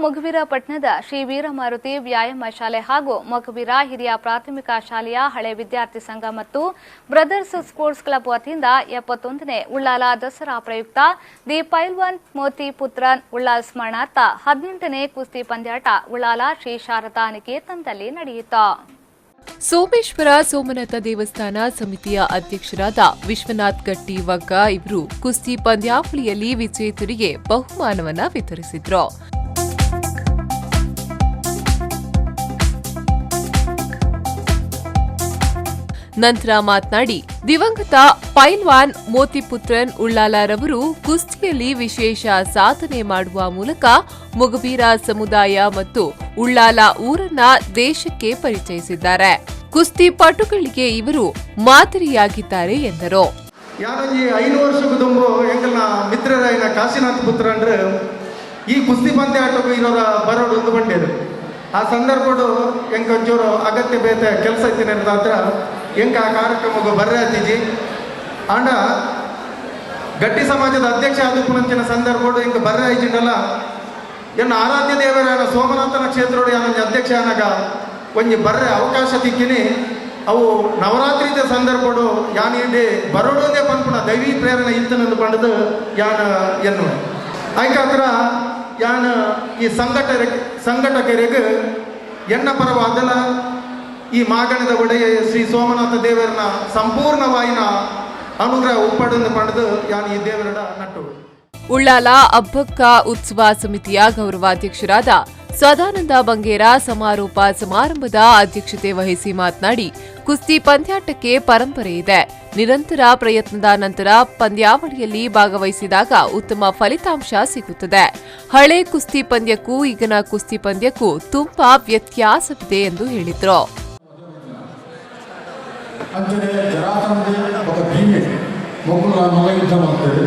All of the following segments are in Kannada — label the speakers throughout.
Speaker 1: ಮೊಗವೀರ ಪಟ್ಟಣದ ಶ್ರೀ ವೀರಮಾರುತಿ ವ್ಯಾಯಾಮ ಶಾಲೆ ಹಾಗೂ ಮೊಗವೀರ ಹಿರಿಯ ಪ್ರಾಥಮಿಕ ಶಾಲೆಯ ಹಳೆ ವಿದ್ಯಾರ್ಥಿ ಸಂಘ ಮತ್ತು ಬ್ರದರ್ಸ್ ಸ್ಪೋರ್ಟ್ಸ್ ಕ್ಲಬ್ ವತಿಯಿಂದ 71ನೇ ಉಳ್ಳಾಲ ದಸರಾ ಪ್ರಯುಕ್ತ ದಿ ಪೈಲ್ವಾನ್ ಮೋತಿ ಪುತ್ರನ್ ಉಳ್ಳಾಲ್ ಸ್ಮರಣಾರ್ಥ 18ನೇ ಕುಸ್ತಿ ಪಂದ್ಯಾಟ ಉಳ್ಳಾಲ ಶ್ರೀ ಶಾರದಾ ನಿಕೇತನದಲ್ಲಿ ನಡೆಯಿತು.
Speaker 2: ಸೋಮೇಶ್ವರ ಸೋಮನಾಥ ದೇವಸ್ಥಾನ ಸಮಿತಿಯ ಅಧ್ಯಕ್ಷರಾದ ವಿಶ್ವನಾಥ್ ಗಟ್ಟಿ ವಗ್ಗ ಇವರು ಕುಸ್ತಿ ಪಂದ್ಯಾವಳಿಯಲ್ಲಿ ವಿಜೇತರಿಗೆ ಬಹುಮಾನವನ್ನ ವಿತರಿಸಿದ್ರು. ನಂತರ ಮಾತನಾಡಿ ದಿವಂಗತ ಪೈಲ್ವಾನ್ ಮೋತಿಪುತ್ರನ್ ಉಳ್ಳಾಲರವರು ಕುಸ್ತಿಯಲ್ಲಿ ವಿಶೇಷ ಸಾಧನೆ ಮಾಡುವ ಮೂಲಕ ಮೊಗವೀರ ಸಮುದಾಯ ಮತ್ತು ಉಳ್ಳಾಲ ಊರನ್ನ ದೇಶಕ್ಕೆ ಪರಿಚಯಿಸಿದ್ದಾರೆ. ಕುಸ್ತಿ ಪಟುಗಳಿಗೆ ಇವರು ಮಾದರಿಯಾಗಿದ್ದಾರೆ ಎಂದರು.
Speaker 3: 5 ವರ್ಷಕ್ಕೂ ತುಂಬ ಎಂಕಲ್ನ ಮಿತ್ರರಾಯಿನ ಕಾಶಿನಾಥ್ ಪುತ್ರ ಅಂದ್ರೆ ಈ ಕುಸ್ತಿ ಪಂದ್ಯಾಟಕ್ಕೂ ಇರೋರ ಬರೋಡು ಒಂದು ಬಂಡೇರು ಆ ಸಂದರ್ಭಡು ಎಂಕ ಒಂಚೂರು ಅಗತ್ಯ ಬೇತೆ ಕೆಲಸ ಇದ್ದೀನಿ ಹತ್ರ ಎಂಕ ಆ ಕಾರ್ಯಕ್ರಮಕ್ಕೆ ಬರ್ರಾತಿಜಿ ಆಂಡ ಗಟ್ಟಿ ಸಮಾಜದ ಅಧ್ಯಕ್ಷ ಆದ ಸಂದರ್ಭಡು ಎಂಕ ಬರ್ರಾಯಿಜಿಂಡಲ್ಲ ಎನ್ನ ಆರಾಧ್ಯ ದೇವರ ಸೋಮನಾಥನ ಕ್ಷೇತ್ರೋಡು ಯಾನೊಂದು ಅಧ್ಯಕ್ಷ ಅನ್ನಾಗ ಒಂಜಿ ಬರ್ರೆ ಅವಕಾಶ ತಿಕ್ಕಿನಿ ಅವು ನವರಾತ್ರಿದ ಸಂದರ್ಭಡು ಯಾನ್ ಇಂಡಿ ಬರೋಡೋದೇ ಪನ್ಪುಣ ದೈವಿ ಪ್ರೇರಣೆ ಇತ್ತನಂದು ಪಂಡದು ಯಾನ ಎನ್ನುವ ಆಯ್ಕ ಹತ್ರ ಯಾನ್ ಈ ಸಂಘಟಕರಿಗೆ ಎನ್ನ ಪರವಾದಲ ಈ ಮಾಗಣದ ಒಡೆಯ ಶ್ರೀ ಸೋಮನಾಥ ದೇವರನ ಸಂಪೂರ್ಣವಾಯಿನ ಅನುಗ್ರಹ ಉಪ್ಪಡನ್ನು ಪಡೆದು ಯಾನ್ ಈ ದೇವರ ನಟ್ಟು.
Speaker 2: ಉಳ್ಳಾಲ ಅಬ್ಬಕ್ಕ ಉತ್ಸವ ಸಮಿತಿಯ ಗೌರವಾಧ್ಯಕ್ಷರಾದ ಸದಾನಂದ ಬಂಗೇರ ಸಮಾರೋಪ ಸಮಾರಂಭದ ಅಧ್ಯಕ್ಷತೆ ವಹಿಸಿ ಮಾತನಾಡಿ ಕುಸ್ತಿ ಪಂದ್ಯಾಟಕ್ಕೆ ಪರಂಪರೆ ಇದೆ. ನಿರಂತರ ಪ್ರಯತ್ನದ ನಂತರ ಪಂದ್ಯಾವಳಿಯಲ್ಲಿ ಭಾಗವಹಿಸಿದಾಗ ಉತ್ತಮ ಫಲಿತಾಂಶ ಸಿಗುತ್ತದೆ. ಹಳೆ ಕುಸ್ತಿ ಪಂದ್ಯಕ್ಕೂ ಈಗಿನ ಕುಸ್ತಿ ಪಂದ್ಯಕ್ಕೂ ತುಂಬಾ ವ್ಯತ್ಯಾಸವಿದೆ ಎಂದು ಹೇಳಿದರು.
Speaker 4: ಅಂಚನೆ ಜರಾಸಂಧೆ ఒక ಭೀಮೆ ಮಕ್ಕಳು ಮಗ ಯುದ್ಧ ಮಾಡ್ತಾರೆ.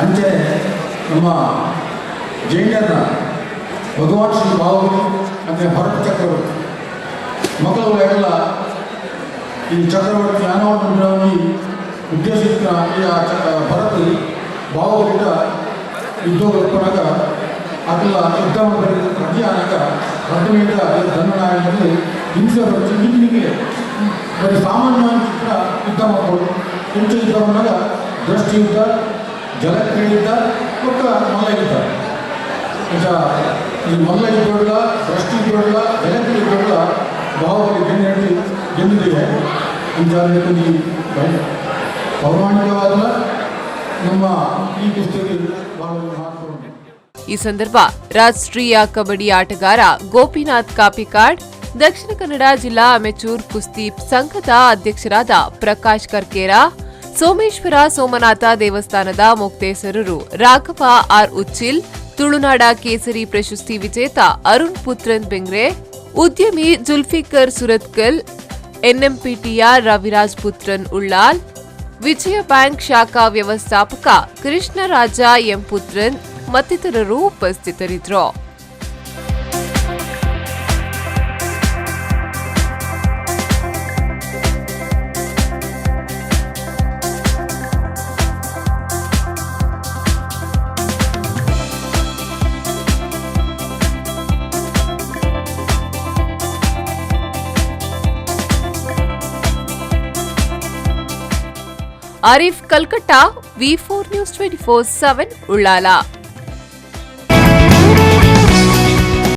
Speaker 4: ಅಂಚನೆ ನಮ್ಮ ಜೈನರ ಭಗವಾನ್ ಶ್ರೀ ಬಾಹುಬಲಿ ಅಂದರೆ ಭರತ ಚಕ್ರವರ್ತಿ ಮಕ್ಕಳು ಎಲ್ಲ ಈ ಚಕ್ರವರ್ತಿ ಜ್ಞಾನವನ್ನು ಉದ್ದೇಶಿಸಿದ ಭರತ ಬಾಹುಬಲಿಂದ ಯುದ್ಧ ಕಲ್ಪನಾಗ ಅದೆಲ್ಲ ಯುದ್ಧ ಪ್ರತಿ ಆನಾಗ ರಥಮೇದ ಧನುನಾಯಕರು ಹಿಂಸೆ ಬರುತ್ತೆ ಹಿಂದಿಗೆ ಬರೀ ಸಾಮಾನ್ಯವಾಗಿ ಯುದ್ಧ ಮಾಡ್ಬೋದು. ಹಿಂಸೆ ಯುದ್ಧ ಬಂದಾಗ ದೃಷ್ಟಿ ಯುದ್ಧ ಜಲಕ್ರೀಡೆ ಯುದ್ಧ ಮತ್ತು ಮಲ್ಲ ಯುದ್ಧ ಈಗ ಈ ಮಲ್ಲ ಯುದ್ಧಗಳ ದೃಷ್ಟಿ ಯುದ್ಧಗಳ ಜಲಕ್ರೀಡೆ ಯುದ್ಧಗಳ ಬಾಹುಬಲಿ ಗೆದ್ದಿದೆ. ಈ ಪೌರಾಣಿಕವಾದ ನಮ್ಮ ಈ ಪುಸ್ತಕ ಬಹಳ ಮಹತ್ವ.
Speaker 2: ಈ ಸಂದರ್ಭ ರಾಷ್ಟ್ರೀಯ ಕಬಡ್ಡಿ ಆಟಗಾರ ಗೋಪಿನಾಥ್ ಕಾಪಿಕಾಡ್, ದಕ್ಷಿಣ ಕನ್ನಡ ಜಿಲ್ಲಾ ಅಮೆಚೂರ್ ಕುಸ್ತಿ ಸಂಘದ ಅಧ್ಯಕ್ಷರಾದ ಪ್ರಕಾಶ್ ಕರ್ಕೇರ, ಸೋಮೇಶ್ವರ ಸೋಮನಾಥ ದೇವಸ್ಥಾನದ ಮೊಕ್ತೇಸರರು ರಾಘವ ಆರ್ ಉಚ್ಚಿಲ್, ತುಳುನಾಡ ಕೇಸರಿ ಪ್ರಶಸ್ತಿ ವಿಜೇತ ಅರುಣ್ ಪುತ್ರನ್ ಬೆಂಗ್ರೆ, ಉದ್ಯಮಿ ಜುಲ್ಫಿಕರ್ ಸುರತ್ಕಲ್, ಎನ್ಎಂಪಿಟಿಯ ರವಿರಾಜ್ ಪುತ್ರನ್ ಉಳ್ಳಾಲ್, ವಿಜಯ ಬ್ಯಾಂಕ್ ಶಾಖಾ ವ್ಯವಸ್ಥಾಪಕ ಕೃಷ್ಣರಾಜ ಎಂ ಪುತ್ರನ್ ಮತ್ತಿತರರು ಉಪಸ್ಥಿತರಿದ್ದರು. Arif Kalkatta, V4 News 24/7 Ullal.